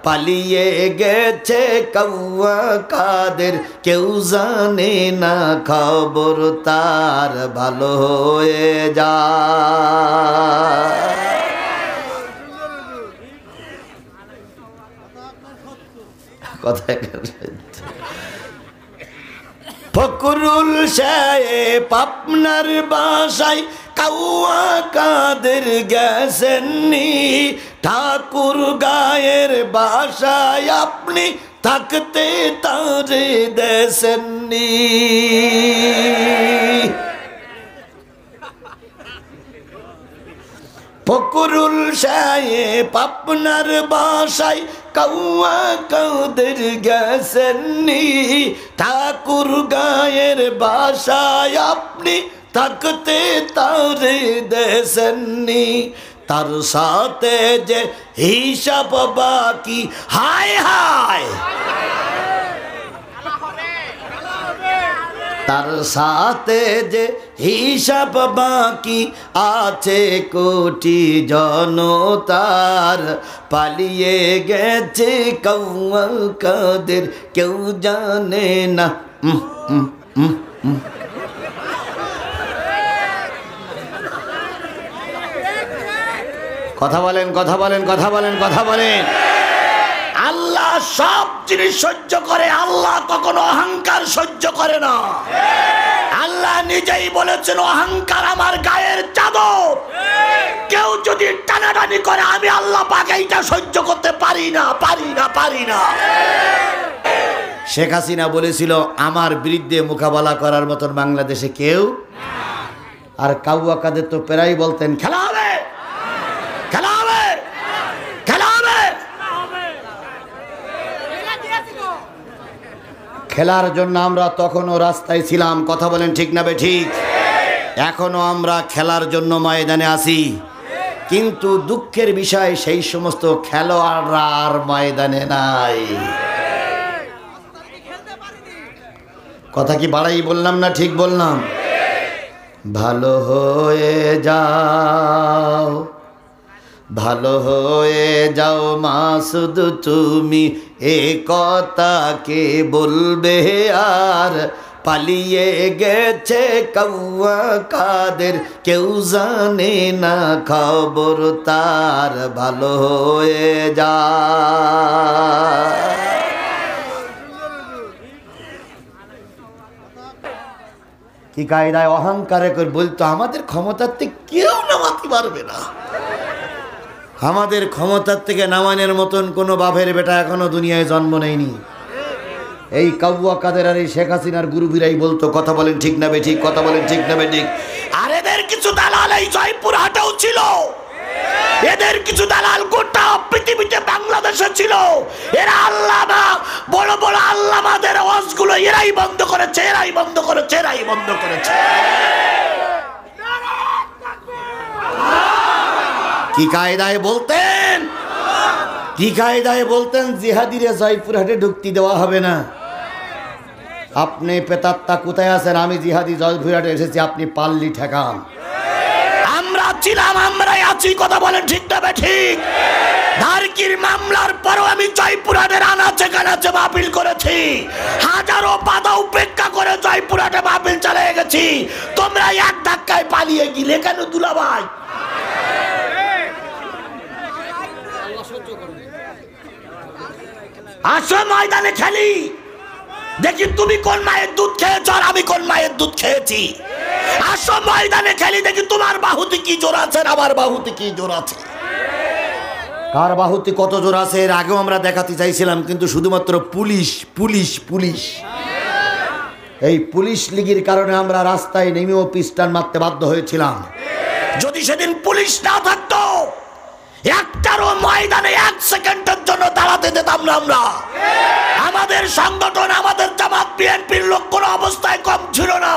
পালিয়ে গেছে কাউয়া কাদের, কেউ জানে না খবর তার, ভালো হয়ে যায়। কথায় ফকরুল সাহেব আপনার বাসায় কাউয়া কাদের গেছেননি, ঠাকুর গায়ের বাসায় আপনি থাকতে তারে দেশেননি। ফকরুল সাহেব আপনার বাসায় কাউয়া কাদের গেছেননি, ঠাকুর গায়ের বাসায় আপনি থাকতে তারে দেশেননি। তার সাথে যে হিসাব বাকি, হায় হায়, তার সাথে যে হিসাব বাকি আছে কোটি জনতার, পালিয়ে গেছে কাউয়া কাদের, কেউ জানে না। কথা বলেন, কথা বলেন, কথা বলেন, কথা বলেন। আল্লাহ সব জিনিস সহ্য করে, আল্লাহ কখনো অহংকার সহ্য করে না। আল্লাহ নিজেই বলেছেন অহংকার আমার গায়ের চাদর, কেউ যদি টানাটানি করে আমি আল্লাহ পাক এইটা সহ্য করতে পারি না, পারি না, পারি না। শেখ হাসিনা বলেছিল আমার বিরুদ্ধে মোকাবেলা করার মতন বাংলাদেশে কেউ, আর কাউয়া কাদের তো প্রায় বলতেন খেলা হবে, খেলা হবে, খেলা হবে। খেলার জন্য আমরা তখনও রাস্তায় ছিলাম, কথা বলেন ঠিক না বেঠিক? এখনো আমরা খেলার জন্য ময়দানে আছি, কিন্তু দুঃখের বিষয় সেই সমস্ত খেলোয়াড়রা আর ময়দানে নাই। কথা কি বাড়াই বললাম না ঠিক বললাম? ভালো হয়ে যাও, ভালো হয়ে যাও মাসুদ তুমি, এ কথা কে বলবে আর, পালিয়ে গেছে কাউয়া কাদের, কেউ জানে না খবর তার, ভালো হয়ে যায়। কি কায়দায় অহংকারে করে বলতো আমাদের ক্ষমতার থেকে কেউ নামাতে পারবে না, আমাদের ক্ষমতার থেকে নামানোর মতন কোনো বাপের বেটা এখনো দুনিয়ায় জন্ম নেয়নি। এই কাউয়া কাদের আর এই শেখ হাসিনার গুরুবীরাই বলতো, কথা বলেন ঠিক না বেঠিক? কথা বলেন ঠিক না বেঠিক? আর এদের কিছু দালাল এই জয়পুরহাটেও ছিল, এদের কিছু দালাল গোটা পৃথিবীতে বাংলাদেশে ছিল। এরা আল্লামা, বড় বড় আল্লামাদের ওয়াজগুলো এরাই বন্ধ করেছে, এরাই বন্ধ করেছে, এরাই বন্ধ করেছে। কি কায়দায় বলতেন, কি কায়দায় বলতেন জিহাদিরে জয়পুরহাটে ঢুকতে দেওয়া হবে না। আপনি পেতাত্তা কোথায় আছেন? আমি জিহাদি জয়পুরহাটে এসেছি, আপনি পাল্লি ঠেকান। আমরা ছিলাম, আমরাই আছি, কথা বলেন ঠিক না ঠিক? ধারকির মামলার পরও আমি জয়পুরহাটের আনাচে কানাচে মাহফিল করেছি, হাজারো বাধা উপেক্ষা করে জয়পুরহাটে মাহফিল চালিয়ে গেছি। তোমরা এক ধাক্কায় পালিয়ে গেলে কেন দুলাভাই? আসো ময়দানে খেলি, দেখি তুমি কোন মায়ের দুধ খেয়েছ আর আমি কোন মায়ের দুধ খেয়েছি। আসো ময়দানে খেলি, দেখি তোমার বাহুতে কি জোর আছে, আমার বাহুতে কি জোর আছে। কার বাহুতে কত জোর আছে এর আগেও আমরা দেখাতে চাইছিলাম, কিন্তু শুধুমাত্র পুলিশ পুলিশ পুলিশ, এই পুলিশ লীগের কারণে আমরা রাস্তায় নেমেও পিস্টান মারতে বাধ্য হয়েছিলাম। যদি সেদিন পুলিশ না থাকতো একটারও ময়দানে এক সেকেন্ডের জন্য দাঁড়াতে দিতাম না আমরা। আমাদের সংগঠন, আমাদের জামাত বিএনপির লোক কোনো অবস্থায় কম ছিল না,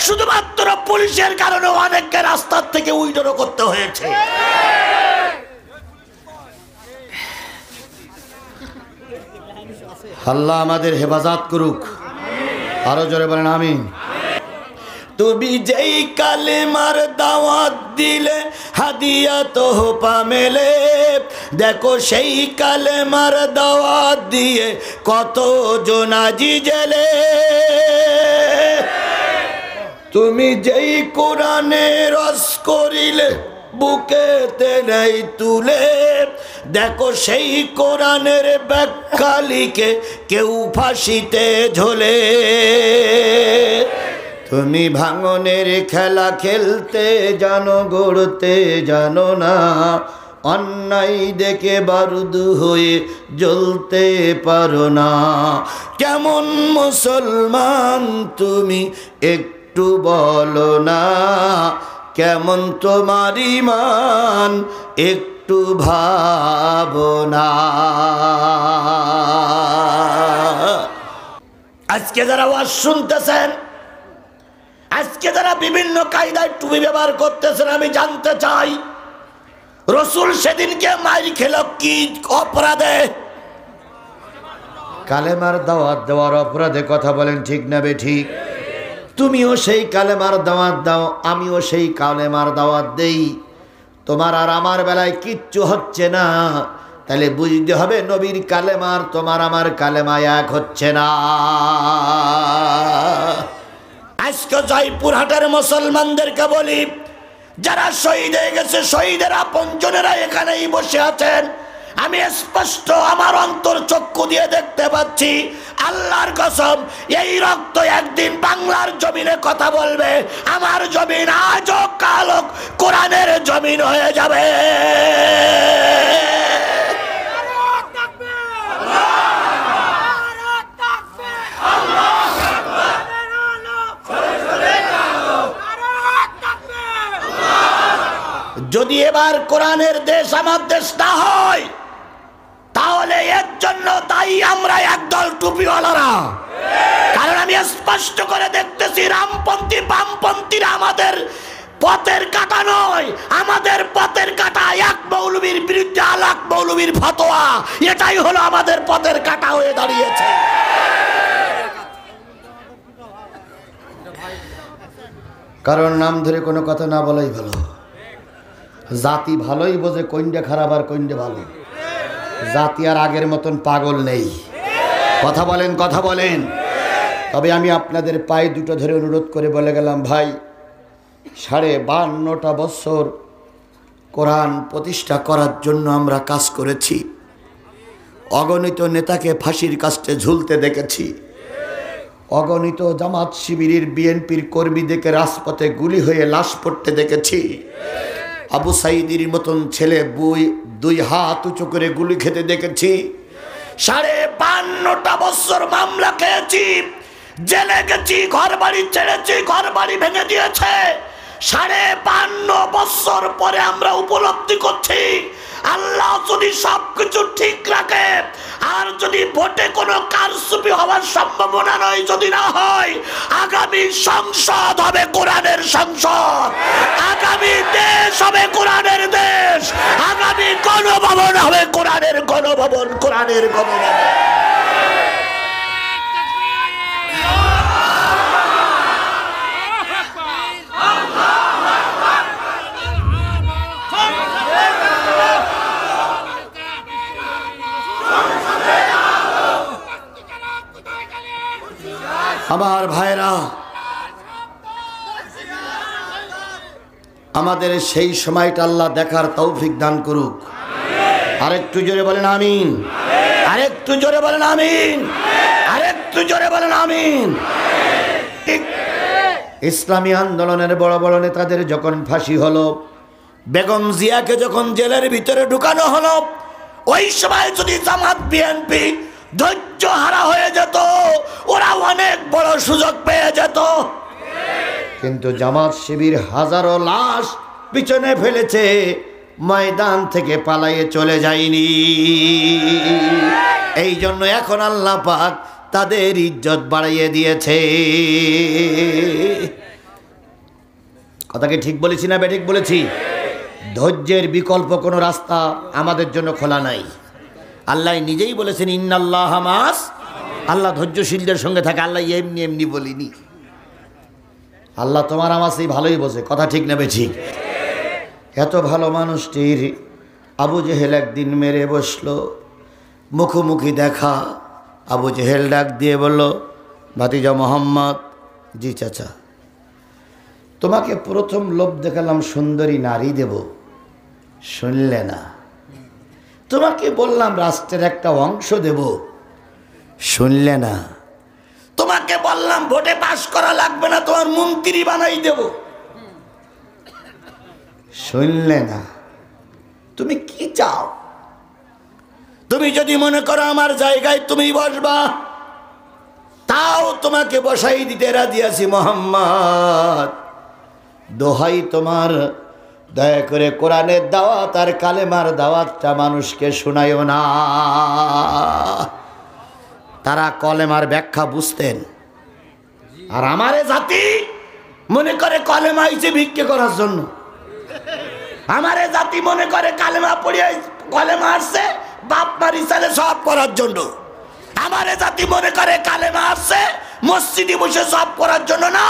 শুধুমাত্র পুলিশের কারণে অনেককে রাস্তার থেকে উইড্র করতে হয়েছে। আল্লাহ আমাদের হেফাজত করুক, আরো জোরে বলেন আমিন। তুমি যেই কালেমার দাওয়াত দিলে হাদিয়া তোহফা মেলে, দেখো সেই কালেমার দাওয়াত দিয়ে কত জোনাজি জেলে, তুমি যেই কোরআনে রস করিলে বুকেতে নেই তুলে, দেখো সেই কোরআনের ব্যাখ্যা লিখে কেউ ফাঁসিতে ঝোলে। তুমি ভাঙনের খেলা খেলতে জানো, গড়তে জানো না, অন্যায় দেখে বারুদ হয়ে জ্বলতে পারো না। কেমন মুসলমান তুমি একটু বলো না, কেমন তোমার ঈমান একটু ভাবনা। আজকে যারা ওয়াজ শুনতেছেন, আজকে যারা বিভিন্ন কায়দায় টুপি ব্যবহার করতেছেন, আমি জানতে চাই রসুল সেদিনকে মাইর খেল কি অপরাধে? কালেমার দাওয়াত দেওয়ার অপরাধে। কথা বলেন ঠিক না বেঠিক? তুমিও সেই কালেমার দাওয়াত দাও, আমিও সেই কালেমার দাওয়াত দেই, তোমার আর আমার বেলায় কিচ্ছু হচ্ছে না, তাহলে বুঝতে হবে নবীর কালেমার তোমার আমার কালেমা এক হচ্ছে না। আজকে জয়পুরহাটের মুসলমানদেরকে বলি, যারা শহীদ হয়ে গেছে, শহীদের আপনজনেরা এখানেই বসে আছেন, আমি স্পষ্ট আমার অন্তর চক্ষু দিয়ে দেখতে পাচ্ছি, আল্লাহর কসম এই রক্ত একদিন বাংলার জমিনে কথা বলবে। আমার জমিন আজও কালো কোরআনের জমিন হয়ে যাবে। যদি এবার কোরআনের দেশ আমার দেশ না হয়, তাহলে এর জন্য দায়ী আমরা একদল টুপিওয়ালারা। কারণ আমি স্পষ্ট করে দেখতেছি, রামপন্থী বামপন্থীরা আমাদের পথের কাটা নয়, আমাদের পথের কাটা এক মৌলবীর বিরুদ্ধে আলাক মৌলবীর ফতোয়া, এটাই হলো আমাদের পথের কাটা হয়ে দাঁড়িয়েছে। কারণ নাম ধরে কোনো কথা না বলাই ভালো। জাতি ভালোই বোঝে কোনটা খারাপ আর কোনটা ভালো। জাতি আর আগের মতন পাগল নেই। কথা বলেন, কথা বলেন। তবে আমি আপনাদের পায়ে দুটো ধরে অনুরোধ করে বলে গেলাম, ভাই 52.5টা বছর কোরআন প্রতিষ্ঠা করার জন্য আমরা কাজ করেছি। অগণিত নেতাকে ফাঁসির কাস্টে ঝুলতে দেখেছি, অগণিত জামাত শিবিরের বিএনপির কর্মীদেরকে রাজপথে গুলি হয়ে লাশ পড়তে দেখেছি। আবু সাইদির মতন ছেলে দুই হাত উঁচু করে গুলি খেতে দেখেছি। 52টা বছর মামলা খেয়েছি, জেলে গেছি, ঘর বাড়ি ছেড়েছি, ঘর বাড়ি ভেঙে দিয়েছে। 52 বছর পরে আমরা উপলব্ধি করছি, আল্লাহ যদি সবকিছু ঠিক রাখে, আর যদি ভোটে কোনো কারচুপি হওয়ার সম্ভাবনা নয়, যদি না হয়, আগামী সংসদ হবে কোরআনের সংসদ, আগামী দেশ হবে কোরআনের দেশ, আগামী গণভবন হবে কোরআনের গণভবন, কোরআনের গণভবন। আমার ভাইরা, আমাদের সেই সময়টা আল্লাহ দেখার তৌফিক দান করুক। আরেকটু জোরে বলেন আমিন, আরেকটু জোরে বলেন আমিন, আরেকটু জোরে বলেন আমিন। ইসলামী আন্দোলনের বড় বড় নেতাদের যখন ফাঁসি হলো, বেগম জিয়াকে যখন জেলের ভিতরে ঢুকানো হলো, ওই সময় যদি জামাত বিএনপি ধৈর্য হারা হয়ে যেত, ওরা অনেক বড় সুযোগ পেয়ে যেত। কিন্তু জামাত শিবির হাজারো লাশ পিছনে ফেলেছে, ময়দান থেকে পালাইয়ে চলে যায়নি। এই জন্য এখন আল্লাহ পাক তাদের ইজ্জত বাড়িয়ে দিয়েছে। কথা কি ঠিক বলেছি না বেঠিক বলেছি? ধৈর্যের বিকল্প কোনো রাস্তা আমাদের জন্য খোলা নাই। আল্লাহ নিজেই বলেছেন ইন্নাল্লাহা মাস, আল্লাহ ধৈর্যশীলদের সঙ্গে থাকে। আল্লাহ এমনি এমনি বলিনি। আল্লাহ তোমার আমার সেই ভালোই বোঝে। কথা ঠিক নেবে ঠিক। এত ভালো মানুষটির আবু জেহেল একদিন মেরে বসলো, মুখোমুখি দেখা। আবু জেহেল ডাক দিয়ে বলল, ভাতিজা মোহাম্মদ। জি চাচা। তোমাকে প্রথম লোভ দেখালাম সুন্দরী নারী দেব, শুনলে না। তোমাকে বললাম রাষ্ট্রের একটা অংশ দেব, শুনলে না। তোমাকে বললাম ভোটে পাশ করা লাগবে না, তোমার মন্ত্রী বানাই দেব, শুনলে না। তুমি কি চাও? তুমি যদি মনে করো আমার জায়গায় তুমি বসবা, তাও তোমাকে বসাই দিতে রাজি আছি মোহাম্মদ। দোহাই তোমার, দয়া করে কোরআনের দাওয়াত আর কালেমার দাওয়াতটা মানুষকে শোনায়ও না। তারা কলেমার ব্যাখ্যা বুঝতেন, আর আমারে জাতি মনে করে কলেমা আইছে ভিক্ষে করার জন্য। আমারে জাতি মনে করে কালেমা পড়িয়ে কলেমা আসছে বাপ মারি সালে সব করার জন্য। আমারে জাতি মনে করে কালেমা আসছে মসজিদে বসে সব করার জন্য না।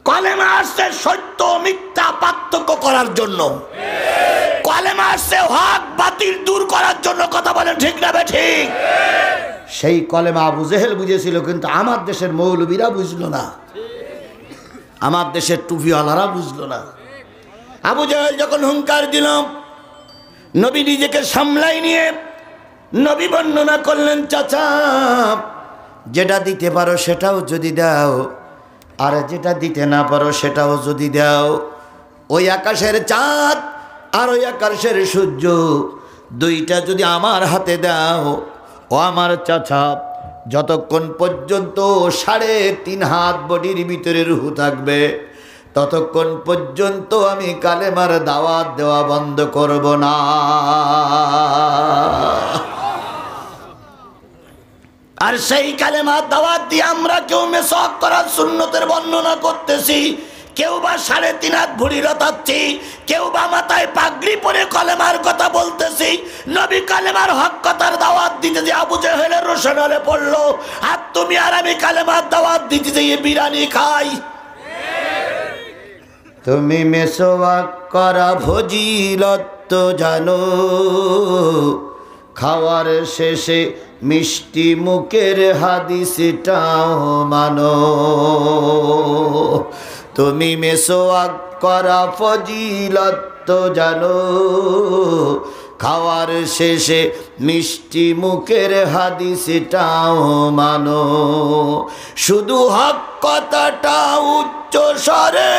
কলেমা আসছে সত্য মিথ্যা পার্থক্য করার জন্য। কলেমা আসছে হক বাতিল দূর করার জন্য। কথা বলেন ঠিক না ঠিক? সেই কলেমা আবু জেহেল বুঝেছিল, কিন্তু আমার দেশের মৌলবীরা বুঝলো না, আমার দেশের টুপিওয়ালারা বুঝলো না। আবু জেহেল যখন হুঙ্কার দিল, নবী নিজেকে সামলাই নিয়ে নবী বর্ণনা করলেন, চাচা যেটা দিতে পারো সেটাও যদি দাও, আর যেটা দিতে না পারো সেটাও যদি দাও। ওই আকাশের চাঁদ আর ওই আকাশের সূর্য দুইটা যদি আমার হাতে দাও, ও আমার চাচা, যতক্ষণ পর্যন্ত 3.5 হাত বডির ভিতরে রূহ থাকবে, ততক্ষণ পর্যন্ত আমি কালেমার দাওয়াত দেওয়া বন্ধ করব না। আর সেই কালেমার দাওয়াত দিয়ে আমরা কেউ মেসওয়াক করার সুন্নতের বর্ণনা করতেছি, কেউ বা 3.5 হাত ভুঁড়ি রতাচ্ছি, কেউ বা মাথায় পাগড়ি পরে কলেমার কথা বলতেছি। নবী কালেমার হক কথার দাওয়াত দিতে যে আবু জেহেলের রোশন হলে পড়লো, আর তুমি আর আমি কালেমার দাওয়াত দিতে যে বিরিয়ানি খাই। তুমি মেসওয়াক করা ফজিলত তো জানো, খাওয়ার শেষে মিষ্টি মুখের হাদিসটাও মানো। তুমি মেসওয়াক করা ফজিলত তো জানো, খাওয়ার শেষে মিষ্টি মুখের হাদিসটাও মানো। শুধু হক কথাটা উচ্চ স্বরে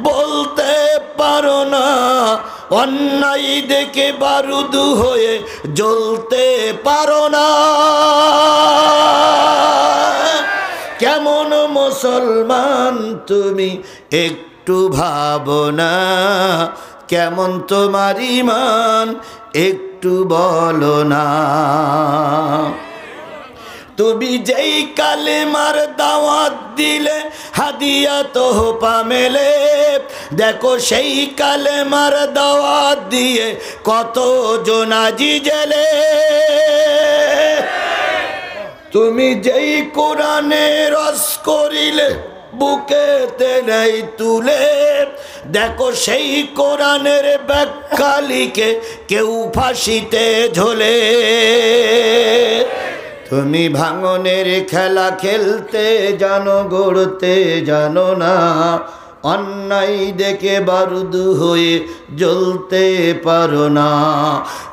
বলতে পারো না, অন্যায় দেখে বারুদ হয়ে জ্বলতে পারো না। কেমন মুসলমান তুমি একটু ভাবো না, কেমন তোমার ঈমান একটু বলো না। তুমি যেই কালেমার দাওয়াত দিলে হাদিয়া তোহফা মেলে, দেখো সেই কালেমার দাওয়াত দিয়ে কত জোনাজি জেলে। তুমি যেই কোরআনে রস করিলে বুকেতে নেই তুলে, দেখো সেই কোরআনের ব্যাখ্যা লিখে কেউ ফাঁসিতে ঝোলে। তুমি ভাঙনের খেলা খেলতে জানো, গড়তে জানো না, অন্যায় দেখে বারুদ হয়ে জ্বলতে পারো না।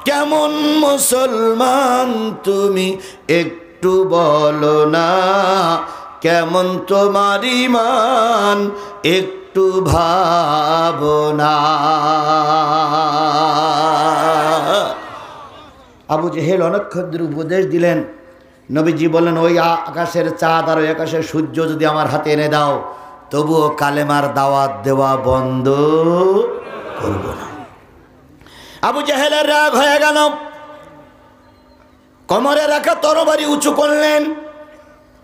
কেমন মুসলমান তুমি একটু বলো না, কেমন তোমার ঈমান একটু ভাবনা। আবু জেহেল অনক্ষদ্র উপদেশ দিলেন। নবীজি বলেন, ওই আকাশের চাঁদ আর ওই আকাশের সূর্য যদি আমার হাতে এনে দাও, তবুও কালেমার দাওয়াত দেওয়া বন্ধ করব না। আবু জেহেলের রাগ হয়ে গেল, কোমরে রাখা তরবারি উঁচু করলেন,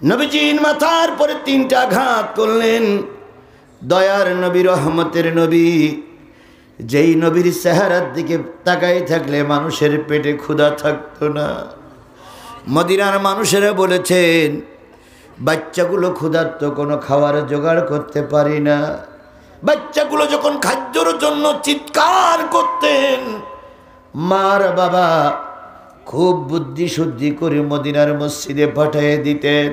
নবীজির মাথার পরে 3টা আঘাত করলেন। দয়ার নবী, রহমতের নবী, যেই নবীর চেহারার দিকে তাকাই থাকলে মানুষের পেটে ক্ষুধা থাকতো না। মদিনার মানুষেরা বলেছেন, বাচ্চাগুলো ক্ষুধার্ত, কোনো খাবার জোগাড় করতে পারি না। বাচ্চাগুলো যখন খাদ্য সাহায্যের জন্য চিৎকার করতেন। মার বাবা খুব বুদ্ধি শুদ্ধি করে মদিনার মসজিদে পাঠিয়ে দিতেন।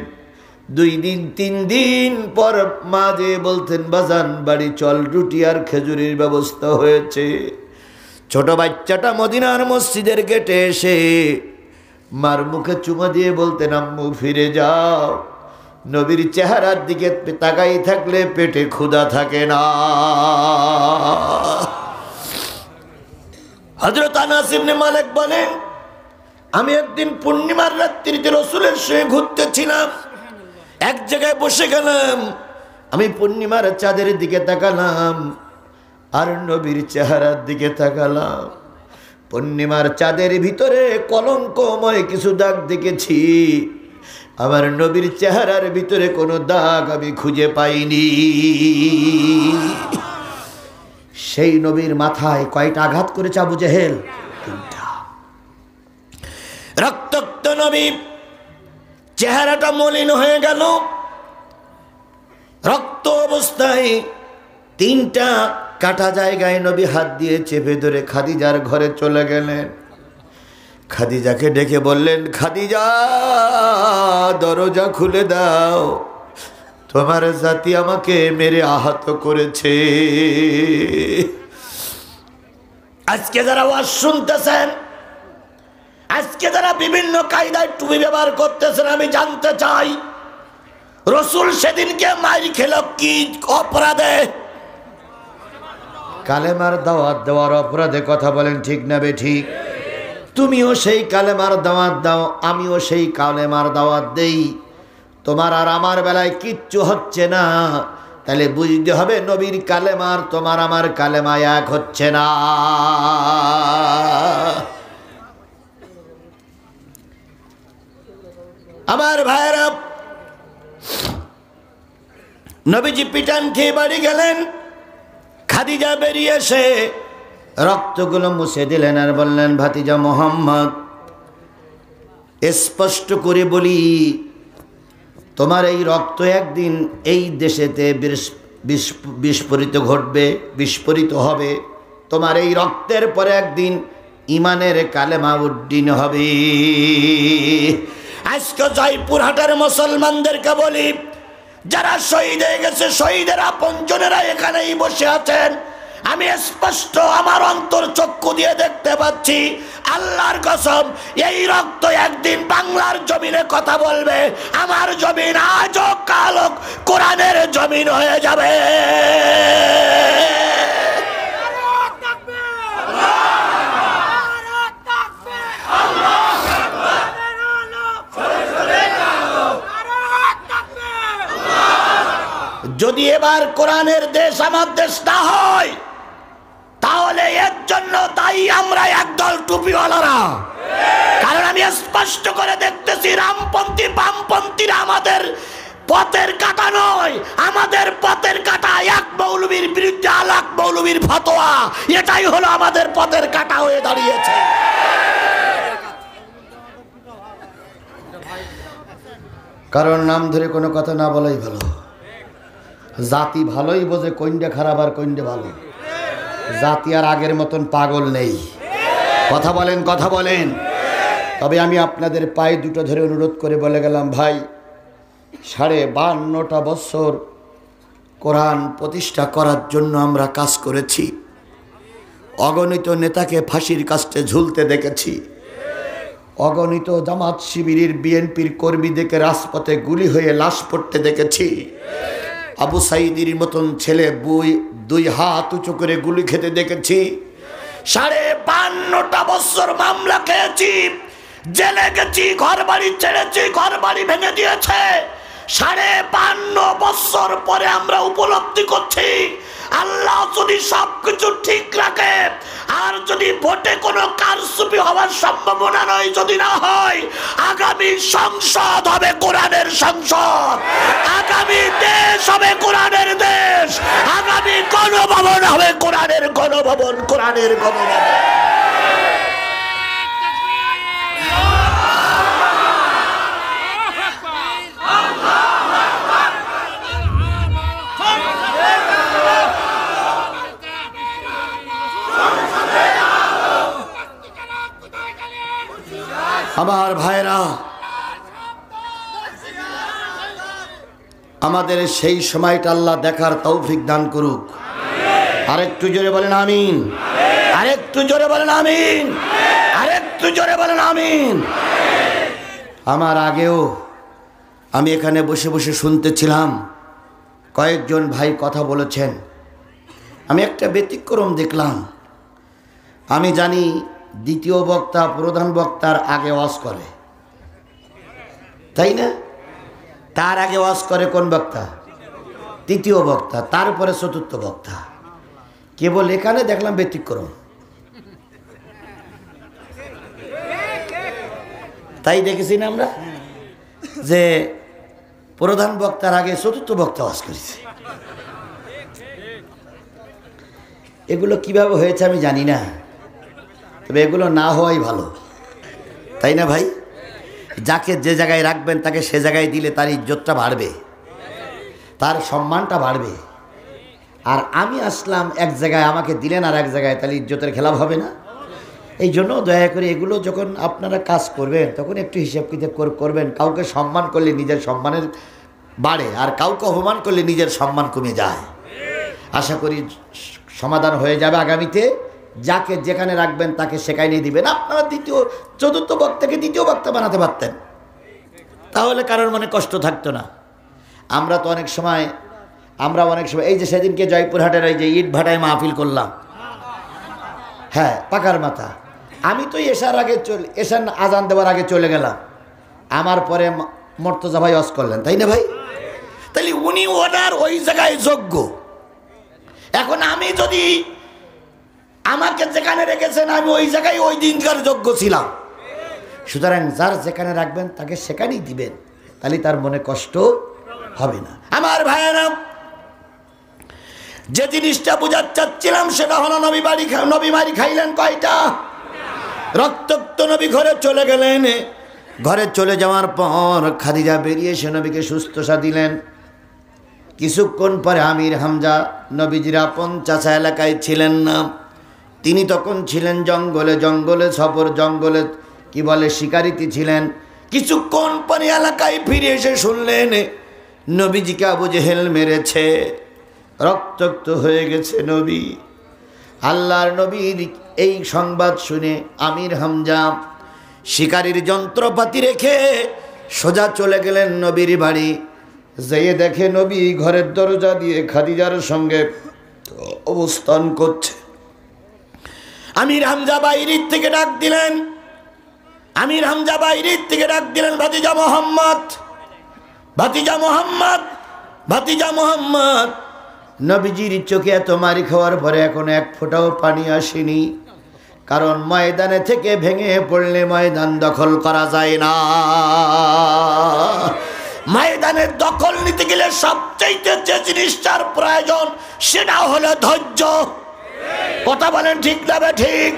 2 দিন 3 দিন পর মা যে বলতেন, বাজান বাড়ি চল, রুটি আর খেজুরির ব্যবস্থা হয়েছে। ছোট বাচ্চাটা মদিনার মসজিদের গেটে এসে মার মুখে চুমা দিয়ে বলতেন, আম্মু ফিরে যাও। নবীর চেহারার দিকে তাকাই থাকলে পেটে ক্ষুধা থাকে না। হযরত আনাস ইবনে মালিক বলেন, আমি একদিন পূর্ণিমার রাত্রিতে রাসূলের সঙ্গে ঘুরতেছিলাম, এক জায়গায় বসে গেলাম। আমি পূর্ণিমার চাঁদের দিকে তাকালাম আর নবীর চেহারার দিকে তাকালাম। পূর্ণিমার চাঁদের ভিতরে কলঙ্কময় কিছু দাগ দেখেছি, আমার নবীর চেহারার ভিতরে কোনো দাগ আমি খুঁজে পাইনি। সেই নবীর মাথায় কয়টা আঘাত করেছে আবু জেহেল? 3টা। রক্তাক্ত নবী, চেহারাটা মলিন হয়ে গেল। রক্ত অবস্থায় 3টা কাটা জায়গায় নবী হাত দিয়ে চেপে ধরে খাদিজার ঘরে চলে গেলেন। খাদিজাকে ডেকে বললেন, খাদিজা দরজা খুলে দাও, তোমার জাতি আমাকে মেরে আহত করেছে। আজকে যারা ওয়াজ শুনতেছেন, আজকে যারা বিভিন্ন কায়দায় টুপি ব্যবহার করতেছেন, আমি জানতে চাই রাসূল সেদিনকে মাইর খেল কি অপরাধে? কালেমার দাওয়াত দেওয়ার অপরাধে। কথা বলেন ঠিক না বেঠিক? তুমিও সেই কালেমার দাওয়াত দাও, আমিও সেই কালেমার দাওয়াত দেই, তোমার আর আমার বেলায় কিচ্ছু হচ্ছে না। তাহলে বুঝতে হবে নবীর কালেমার তোমার আমার কালেমা এক হচ্ছে না। আমার ভাইরা, নবীজি পিটান খেয়ে বাড়ি গেলেন। খাদিজা বেরিয়ে এসে রক্তগুলো মুছে দিলেন আর বললেন, ভাতিজা মোহাম্মদ, স্পষ্ট করে বলি, তোমার এই রক্ত একদিন এই দেশেতে বিস্ফোরিত ঘটবে, বিস্ফোরিত হবে। তোমার এই রক্তের পরে একদিন ইমানের কালেমা উড্ডীন হবে। আজকে জয়পুরহাটের মুসলমানদেরকে বলি, যারা শহীদ হয়ে গেছে, শহীদের আপনজনেরা এখানেই বসে আছেন। আমি স্পষ্ট আমার অন্তর চক্ষু দিয়ে দেখতে পাচ্ছি, আল্লাহর কসম, এই রক্ত একদিন বাংলার জমিনে কথা বলবে। আমার জমিন আজ কাল কোরআনের জমিন হয়ে যাবে। যদি এবার কোরআনের দেশ আমার দেশ না হয়, তাহলে এর জন্য দায়ী আমরা একদল টুপিওয়ালারা। কারণ আমি স্পষ্ট করে দেখতেছি, রামপন্থী বামপন্থীরা আমাদের পথের কাঁটা নয়, আমাদের পথের কাঁটা। এক মৌলবীর বিরুদ্ধে আলাক মৌলবীর ফতোয়া, এটাই হলো আমাদের পথের কাঁটা হয়ে দাঁড়িয়েছে। কারণ নাম ধরে কোনো কথা না বলাই ভালো। জাতি ভালোই বোঝে কোনটা খারাপ আর কোনটা ভালো। জাতি আর আগের মতন পাগল নেই। কথা বলেন, কথা বলেন। তবে আমি আপনাদের পায়ে দুটো ধরে অনুরোধ করে বলে গেলাম, ভাই, 52.5টা বছর কোরআন প্রতিষ্ঠা করার জন্য আমরা কাজ করেছি। অগণিত নেতাকে ফাঁসির কাস্টে ঝুলতে দেখেছি। অগণিত জামাত শিবিরের বিএনপির কর্মীদেরকে রাজপথে গুলি হয়ে লাশ পড়তে দেখেছি। আবু সাইদির মতন ছেলে 2 হাত উঁচু করে গুলি খেতে দেখেছি। 52টা বছর মামলা খেয়েছি, জেলে গেছি, ঘর বাড়ি ছেড়েছি, ঘর বাড়ি ভেঙে দিয়েছে। 52 বছর পরে আমরা উপলব্ধি করছি, আল্লাহ যদি সবকিছু ঠিক রাখে, আর যদি ভোটে কোনো কারচুপি হওয়ার সম্ভাবনা নয়, যদি না হয়, আগামী সংসদ হবে কোরআনের সংসদ, আগামী দেশ হবে কোরআনের দেশ, আগামী গণভবন হবে কোরআনের গণভবন, কোরআনের গণভবন। আমার ভাইরা, আমাদের সেই সময়টা আল্লাহ দেখার তৌফিক দান করুক। আরেকটু জোরে বলেন আমিন, আরেকটু জোরে বলেন আমিন, আরেকটু জোরে বলেন আমিন। আমার আগেও আমি এখানে বসে বসে শুনতেছিলাম, কয়েকজন ভাই কথা বলেছেন। আমি একটা ব্যতিক্রম দেখলাম। আমি জানি দ্বিতীয় বক্তা প্রধান বক্তার আগে ওয়াজ করে, তাই না? তার আগে ওয়াজ করে কোন বক্তা? তৃতীয় বক্তা, তারপরে চতুর্থ বক্তা। কেবল এখানে দেখলাম ব্যতিক্রম। তাই দেখেছি না আমরা যে প্রধান বক্তার আগে চতুর্থ বক্তা ওয়াজ করেছে। এগুলো কিভাবে হয়েছে আমি জানি না, তবে এগুলো না হওয়াই ভালো, তাই না ভাই? যাকে যে জায়গায় রাখবেন তাকে সে জায়গায় দিলে তার ইজ্জতটা বাড়বে, তার সম্মানটা বাড়বে। আর আমি আসলাম এক জায়গায়, আমাকে দিলেন আর এক জায়গায়, তাহলে ইজ্জতের খেলাপ হবে না? এই জন্য দয়া করে এগুলো যখন আপনারা কাজ করবেন তখন একটু হিসাব কিতাব করবেন। কাউকে সম্মান করলে নিজের সম্মানের বাড়ে, আর কাউকে অপমান করলে নিজের সম্মান কমে যায়। আশা করি সমাধান হয়ে যাবে আগামীতে। যাকে যেখানে রাখবেন তাকে সেখানে নিয়ে দিবেন। আপনারা চতুর্থ বক্তাকে দ্বিতীয় বক্তা বানাতে পারতেন, তাহলে কারোর মনে কষ্ট থাকতো না। আমরা অনেক সময় এই যে সেদিনকে জয়পুরহাটের ওই যে ইট ভাটায় মাহফিল করলাম, হ্যাঁ পাকার মাথা, আমি তো এশার আজান দেওয়ার আগে চলে গেলাম। আমার পরে মর্তজা ভাই ওয়াজ করলেন, তাই না ভাই? তাহলে উনি ওনার ওই জায়গায় যোগ্য। এখন আমি যদি আমাকে যেখানে রেখেছেন আমি ওই জায়গায় ওই দিনকার যোগ্য ছিলাম। সুতরাং যার যেখানে রাখবেন তাকে সেখানেই দিবেন, তাহলে তার মনে কষ্ট হবে না। আমার ভাইয়েরা, যে জিনিসটা বোঝাতে চাচ্ছিলাম সেটা হলো নবী বাড়ি খাইলেন কয়টা? রক্তাক্ত নবী ঘরে চলে গেলেন। ঘরে চলে যাওয়ার পর খাদিজা বেরিয়ে এসে নবীকে সুস্থতা দিলেন। কিছুক্ষণ পরে আমির হামজা, নবীজির আপন চাচা এলাকায় ছিলেন না, তিনি তখন ছিলেন জঙ্গলে সফর, জঙ্গলে কি বলে শিকারিতে ছিলেন। কিছুক্ষণ পরে এলাকায় ফিরে এসে শুনলেন নবীজিকে আবু জেহেল মেরেছে, রক্তাক্ত হয়ে গেছে নবী। আল্লাহর নবীর এই সংবাদ শুনে আমির হামজা শিকারির যন্ত্রপাতি রেখে সোজা চলে গেলেন নবীর বাড়ি। যেয়ে দেখে নবী ঘরের দরজা দিয়ে খাদিজার সঙ্গে অবস্থান করছে। আমির হামজা বাইরের থেকে ডাক দিলেন, ভাতিজা মোহাম্মদ, ভাতিজা মোহাম্মদ, ভাতিজা মোহাম্মদ। নবীজির চোখে এত মারি খাওয়ার পরে এখন এক ফোঁটাও পানি আসেনি, কারণ ময়দানে থেকে ভেঙে পড়লে ময়দান দখল করা যায় না। ময়দানের দখল নিতে গেলে সবচাইতে যে জিনিসটার প্রয়োজন সেটা হলো ধৈর্য। কথা বলেন ঠিক না ঠিক?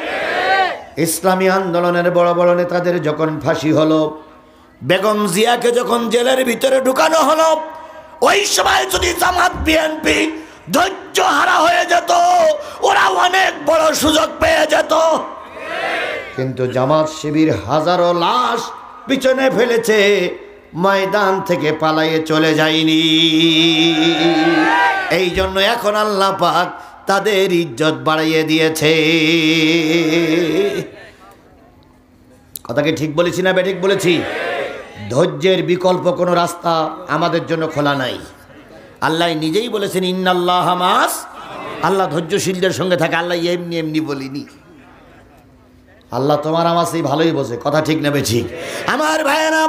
ইসলামী আন্দোলনের বড় বড় নেতাদের যখন ফাঁসি হলো, বেগম জিয়াকে যখন জেলের ভিতরে ঢুকানো হলো, ওই সময় যদি জামাত বিএনপি ধৈর্য হারা হয়ে যেত, ওরা অনেক বড় সুযোগ পেয়ে যেত। কিন্তু জামাত শিবির হাজারো লাশ পিছনে ফেলেছে, ময়দান থেকে পালাইয়ে চলে যায়নি। এই জন্য এখন আল্লাহ পাক তাদের ইজ্জত বাড়িয়ে দিয়েছে। কথাকে ঠিক বলেছি না বেঠিক বলেছি? ধৈর্যের বিকল্প কোনো রাস্তা আমাদের জন্য খোলা নাই। আল্লাহ নিজেই বলেছেন ইন্নাল্লাহা মাস, আল্লাহ ধৈর্যশীলদের সঙ্গে থাকে। আল্লাহ এমনি এমনি বলিনি, আল্লাহ তোমার আমার সেই ভালোই বোঝে। কথা ঠিক না বেঠিক? আমার ভাইয়েরা,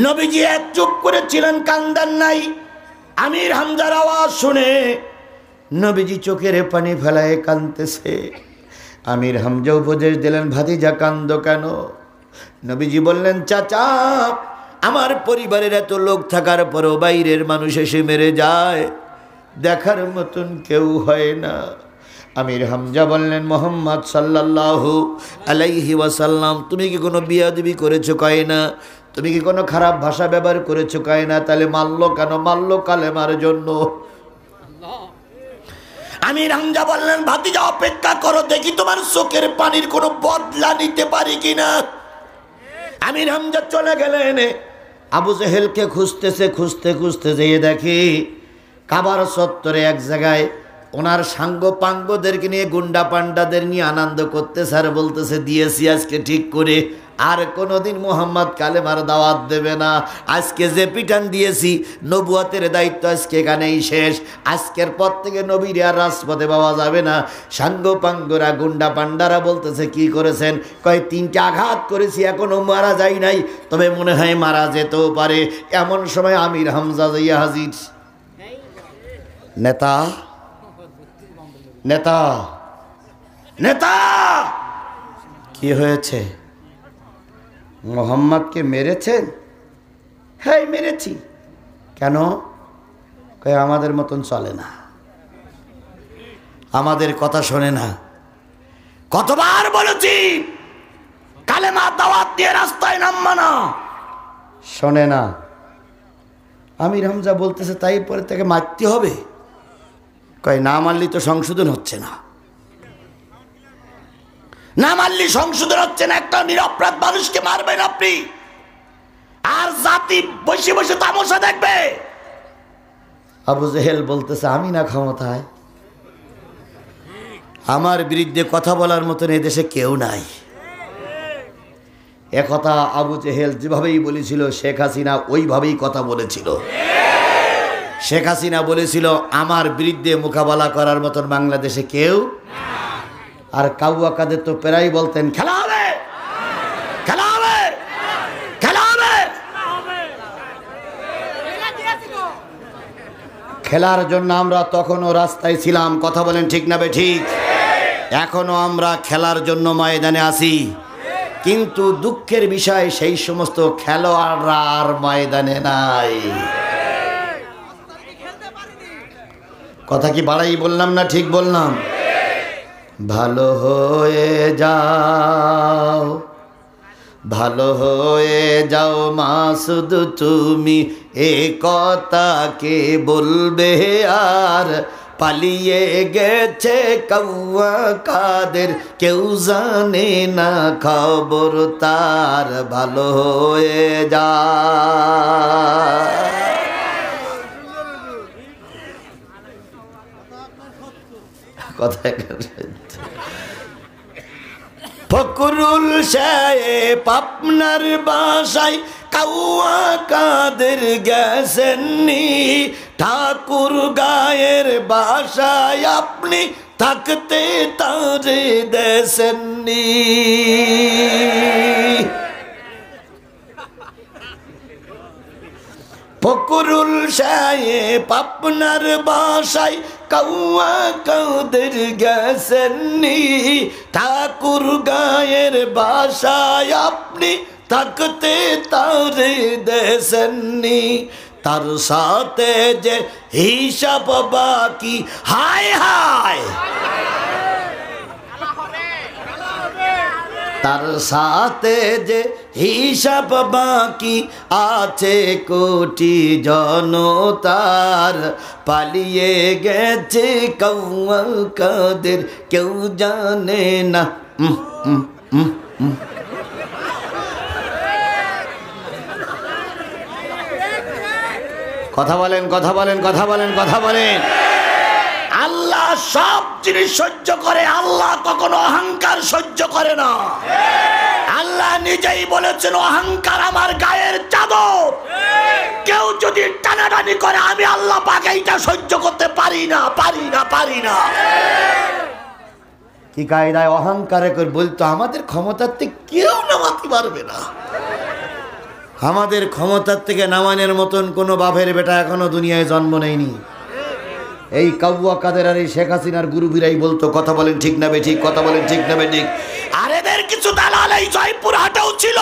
নবীজি এক চুপ করেছিলেন, কান্দান নাই। আমির হামজার আওয়াজ শুনে নবীজি চোখের পানি ফেলায় কাঁদতেছে। আমির হামজা উপদেশ দিলেন, ভাতিজা কান্দো কেন? নবীজি বললেন, চাচা, আমার পরিবারের এত লোক থাকার পরও বাইরের মানুষ এসে মেরে যায়, দেখার মতন কেউ হয় না। আমির হামজা বললেন, মোহাম্মদ সাল্লাল্লাহু আলাইহি ওয়াসাল্লাম, তুমি কি কোনো বিয়াদবি করেছো? কয় না। তুমি কি কোনো খারাপ ভাষা ব্যবহার করেছো? কয় না। তাহলে মারলো কেন? মারলো কালেমার জন্য। আমির হামজা বললেন, ভাতিজা অপেক্ষা করো, দেখি তোমার চোখের পানির কোনো বদলা নিতে পারি কিনা। আমির হামজা চলে গেলেন। আবু জেহেলকে খুঁজতেছে, খুঁজতে খুঁজতে যেয়ে দেখি কাবার চত্বরে এক জায়গায় ওনার সাঙ্গ পাঙ্গদেরকে নিয়ে, গুন্ডা পান্ডাদের নিয়ে আনন্দ করতে স্যার বলতেছে দিয়েছি আজকে ঠিক করে, আর কোনোদিন মোহাম্মদ কালেমার দাওয়াত দেবে না। আজকে যে পিটান দিয়েছি, নবুয়তের দায়িত্ব আজকে এখানেই শেষ। আজকের পর থেকে নবীর আর রাজপথে পাওয়া যাবে না। সাঙ্গ পাঙ্গরা, গুন্ডা পান্ডারা বলতেছে কি করেছেন? কয় 3টা আঘাত করেছি, এখনো মারা যায় নাই, তবে মনে হয় মারা যেতেও পারে। এমন সময় আমির হামজা যাইয়া হাজির। নেতা নেতা নেতা কি হয়েছে? মোহাম্মদকে মেরেছেন? হ্যাঁ মেরেছি। কেন? কয় আমাদের মতন চলে না, আমাদের কথা শোনে না। কতবার বলেছি কালেমা দাওয়াত দিয়ে রাস্তায় নামবা না, শোনে না। আমির হামজা বলতেছে তাই পরে তাকে মারতে হবে। কয় না মারলি তো সংশোধন হচ্ছে না, না মারলি সংশোধন হচ্ছে না। একটা নিরপরাধ মানুষকে মারবেন আপনি, আর জাতি বসে বসে তামাশা দেখবে। আবু জেহেল বলতেছে আমি না ক্ষমতায়, আমার বিরুদ্ধে কথা বলার মতন এদেশে কেউ নাই। একথা আবু জেহেল যেভাবেই বলেছিল, শেখ হাসিনা ওইভাবেই কথা বলেছিল। শেখ হাসিনা বলেছিল আমার বিরুদ্ধে মোকাবেলা করার মতন বাংলাদেশে কেউ। আর কাউয়া কাদের তো প্রায় বলতেন খেলা হবে, খেলা হবে, খেলা হবে। খেলার জন্য আমরা তখনও রাস্তায় ছিলাম, কথা বলেন ঠিক না বেঠিক? এখনো আমরা খেলার জন্য ময়দানে আছি, কিন্তু দুঃখের বিষয় সেই সমস্ত খেলোয়াড়রা আর ময়দানে নাই। কথা কি বাড়াই বললাম না ঠিক বললাম? ভালো হয়ে যাও, ভালো হয়ে যাও মাসুদ তুমি, এ কথা কে বলবে আর? পালিয়ে গেছে কাউয়া কাদের, কেউ জানে না খবর তার। ভালো হয়ে যা। কথায় ফকরুল সাহেব আপনার বাসায় কাউয়া কাদের গেছেননি, ঠাকুর গায়ের বাসায় আপনি থাকতে তারে দেশেননি। ফকরুল সাহেব আপনার বাসায় কাউয়া কাদের গেছেননি, ঠাকুর গায়ের বাসায় আপনি থাকতে তারে দেশেননি। তার সাথে যে হিসাব বাকি, হায় হায়, তার সাথে যে হিসাব বাকি আছে কোটি জনতার। পালিয়ে গেছে কাউয়া কাদের, কেউ জানে না। কথা বলেন, কথা বলেন, কথা বলেন, কথা বলেন। আল্লাহ সব জিনিস সহ্য করে, আল্লাহ কখনো অহংকার সহ্য করে না। আল্লাহ নিজেই বলেছেন অহংকার আমার গায়ের চাদর, কেউ যদি টানাটানি করে আমি আল্লাহ পাক এইটা সহ্য করতে পারি না, পারি না, পারি না। কি কায়দায় অহংকারে করে বলতো আমাদের ক্ষমতার থেকে কেউ নামাতে পারবে না। আমাদের ক্ষমতার থেকে নামানোর মতন কোনো বাপের বেটা এখনো দুনিয়ায় জন্ম নেয়নি। এই কাউয়া কাদের আর এই শেখ হাসিনার গুরুবীরাই বলতো। কথা বলেন ঠিক না বেঠিক? কথা বলেন ঠিক না বেঠিক? আর এদের কিছু দালাল এই জয়পুর হাটেও ছিল,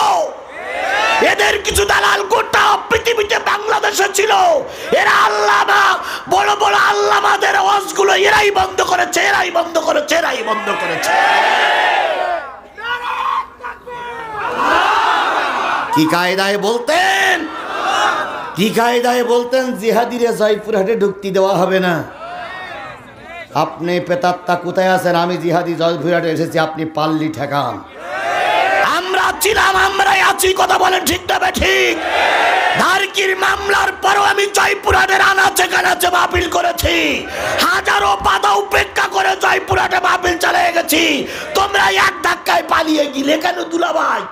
এদের কিছু দালাল গোটা পৃথিবীতে বাংলাদেশে ছিল। এরা আল্লামা, বড় বড় আল্লামাদের ওয়াজগুলো এরাই বন্ধ করেছে, এরাই বন্ধ করেছে, এরাই বন্ধ করেছে। কি কায়দায় বলতেন, কি কায়দায় বলতেন জিহাদিরে জয়পুর হাটে ঢুকতে দেওয়া হবে না। আপনি পেতাত্তা কোথায় আছেন? আমি জিহাদি জয়পুর হাটে এসেছি, আপনি পাল্লি ঠেকান। আমরা ছিলাম, আমরাই আছি, কথা বলেন ঠিক না ঠিক? ধারকির মামলার পরও আমি জয়পুরহাটের আনাচে কানাচে মাহফিল করেছি, হাজারো বাধা উপেক্ষা করে জয়পুরহাটে মাহফিল চালিয়ে গেছি। তোমরা এক ধাক্কায় পালিয়ে গেলে কেন দুলাভাই?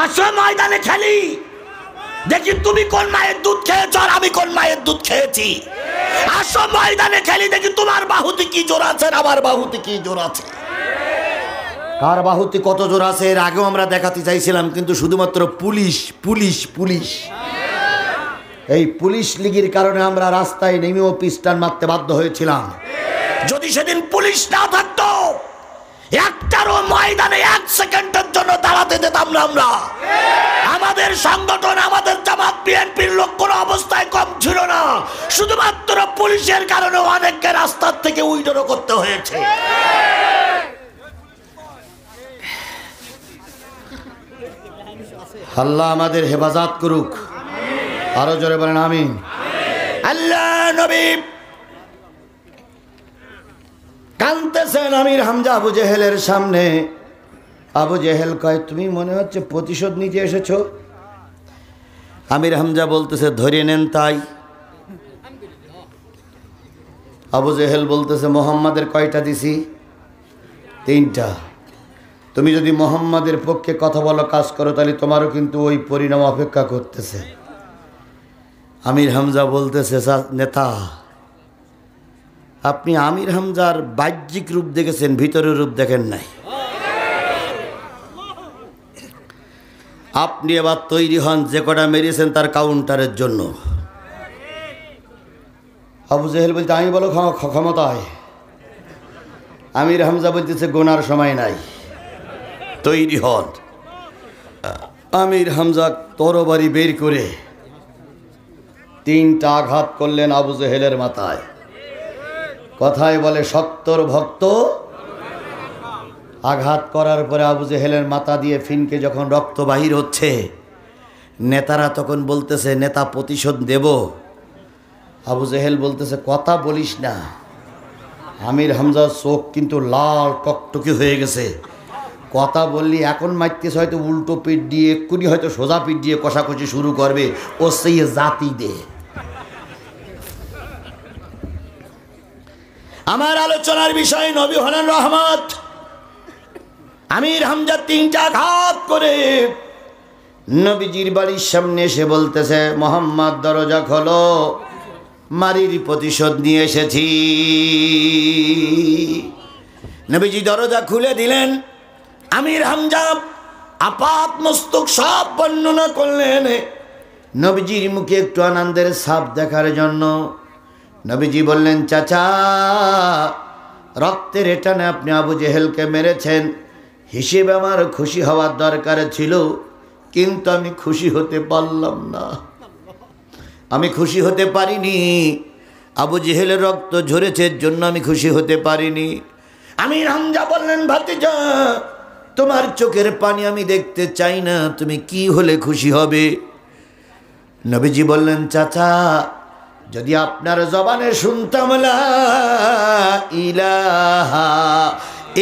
আসো ময়দানে খেলি, দেখি তুমি কোন মায়ের দুধ খেয়েছ আর আমি কোন মায়ের দুধ খেয়েছি। আসো ময়দানে খেলি, দেখি তোমার বাহুতে কি জোর আছে আর আমার বাহুতে কি জোর আছে। কার বাহুতে কত জোর আছে এর আগেও আমরা দেখাতে চাইছিলাম, কিন্তু শুধুমাত্র পুলিশ পুলিশ পুলিশ, এই পুলিশ লীগের কারণে আমরা রাস্তায় নেমেও পিস্টান মারতে বাধ্য হয়েছিলাম। যদি সেদিন পুলিশ না থাকতো, একটারও ময়দানে এক সেকেন্ডের জন্য দাঁড়াতে দিতাম না আমরা। আমাদের সংগঠন, আমাদের জামাত বিএনপির লোক কোনো অবস্থায় কম ছিল না, শুধুমাত্র পুলিশের কারণে অনেককে রাস্তার থেকে উইড্রো করতে হয়েছে। আল্লাহ আমাদের হেফাজত করুক, আরো জোরে বলেন আমিন। আল্লাহ নবী কাঁদতেছেন আমির হামজা আবু জেহেলের সামনে। আবু জেহেল কয়, তুমি মনে হচ্ছে প্রতিশোধ নিতে এসেছো। আমির হামজা বলতেছে, ধরে নেন তাই। আবু জেহেল বলতেছে, মোহাম্মদের কয়টা দিছি? 3টা। তুমি যদি মোহাম্মদের পক্ষে কথা বলো, কাজ করো, তাহলে তোমারও কিন্তু ওই পরিণাম অপেক্ষা করতেছে। আমির হামজা বলতেছে, নেতা আপনি আমির হামজার বাহ্যিক রূপ দেখেছেন, ভিতরের রূপ দেখেন নাই। আপনি এবার তৈরি হন, যে কটা মেরেছেন তার কাউন্টারের জন্য। আবু জেহেল বলতে, আমি বলো ক্ষমতায়। আমির হামজা বলতেছে, গোনার সময় নাই, তৈরি হন। আমির হামজা তরবারি বের করে 3টা আঘাত করলেন আবু জেহেলের মাথায়। কথায় বলে শক্তর ভক্ত। আঘাত করার পরে আবু জেহেলের মাথা দিয়ে ফিনকে যখন রক্ত বাহির হচ্ছে, নেতারা তখন বলতেছে, নেতা প্রতিশোধ দেব। আবু জেহেল বলতেছে, কথা বলিস না। আমির হামজার চোখ কিন্তু লাল টকটকি হয়ে গেছে। কথা বললি এখন মারতেছে, হয়তো উল্টো পিঠ দিয়ে, এক্ষুনি হয়তো সোজা পিঠ দিয়ে কষাকষি শুরু করবে। ও সেই জাতি দে। আমার আলোচনার বিষয় নবী হলেন রহমত। আমির হামজা 3টা আঘাত করে নবীজির বাড়ির সামনে এসে বলতেছে, মোহাম্মদ দরজা খোলো, মারির প্রতিশোধ নিয়ে এসেছি। নবীজি দরজা খুলে দিলেন। আমির হামজা আপাত মস্তক সব বর্ণনা করলেন নবীজির মুখে একটু আনন্দের ছাপ দেখার জন্য। নবীজি বললেন, চাচা রক্তের এটানে আপনি আবু জেহেলকে মেরেছেন, হিসেবে আমার খুশি হওয়ার দরকার ছিল, কিন্তু আমি খুশি হতে পারলাম না। আমি খুশি হতে পারিনি। আবু জেহেলের রক্ত ঝরেছে, এর জন্য আমি খুশি হতে পারিনি। আমির হামজা বললেন, ভাতিজা তোমার চোখের পানি আমি দেখতে চাই না, তুমি কি হলে খুশি হবে? নবীজি বললেন, চাচা যদি আপনার জবানে শুনতাম লা ইলাহা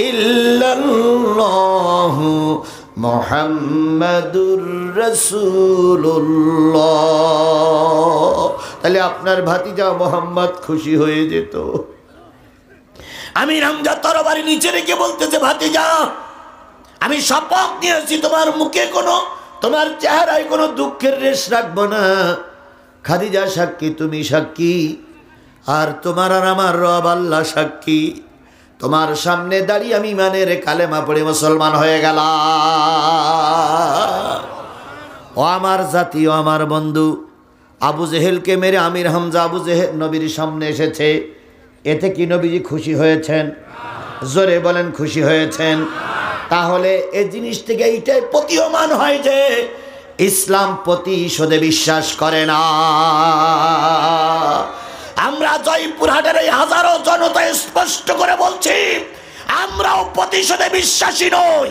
ইল্লাল্লাহু মুহাম্মাদুর রাসূলুল্লাহ, তাহলে আপনার ভাতিজা মোহাম্মদ খুশি হয়ে যেত। আমির হামজা তরবারি নিচে রেখে বলতেছে, ভাতিজা আমি শপথ নিয়েছি তোমার মুখে কোনো, তোমার চেহারায় কোনো দুঃখের রেশ রাখবো না। খাদিজা সাক্ষী, তুমি সাক্ষী, আর তোমার আর আমার রব আল্লাহ সাক্ষী। তোমার সামনে দাঁড়িয়ে আমি ইমানের কালেমা পড়ে মুসলমান হয়ে গেলাম। ও আমার জাতি, ও আমার বন্ধু, আবু জেহেলকে মেরে আমির হামজা আবু জেহেল নবীর সামনে এসেছে। এতে কি নবীজি খুশি হয়েছেন? জোরে বলেন, খুশি হয়েছেন? তাহলে এই জিনিস থেকে এইটাই প্রতীয়মান হয় যে ইসলাম প্রতিশোধে বিশ্বাস করে না। আমরা জয়পুরহাটের এই হাজারো জনতা স্পষ্ট করে বলছি, আমরাও প্রতিশোধে বিশ্বাসী নই।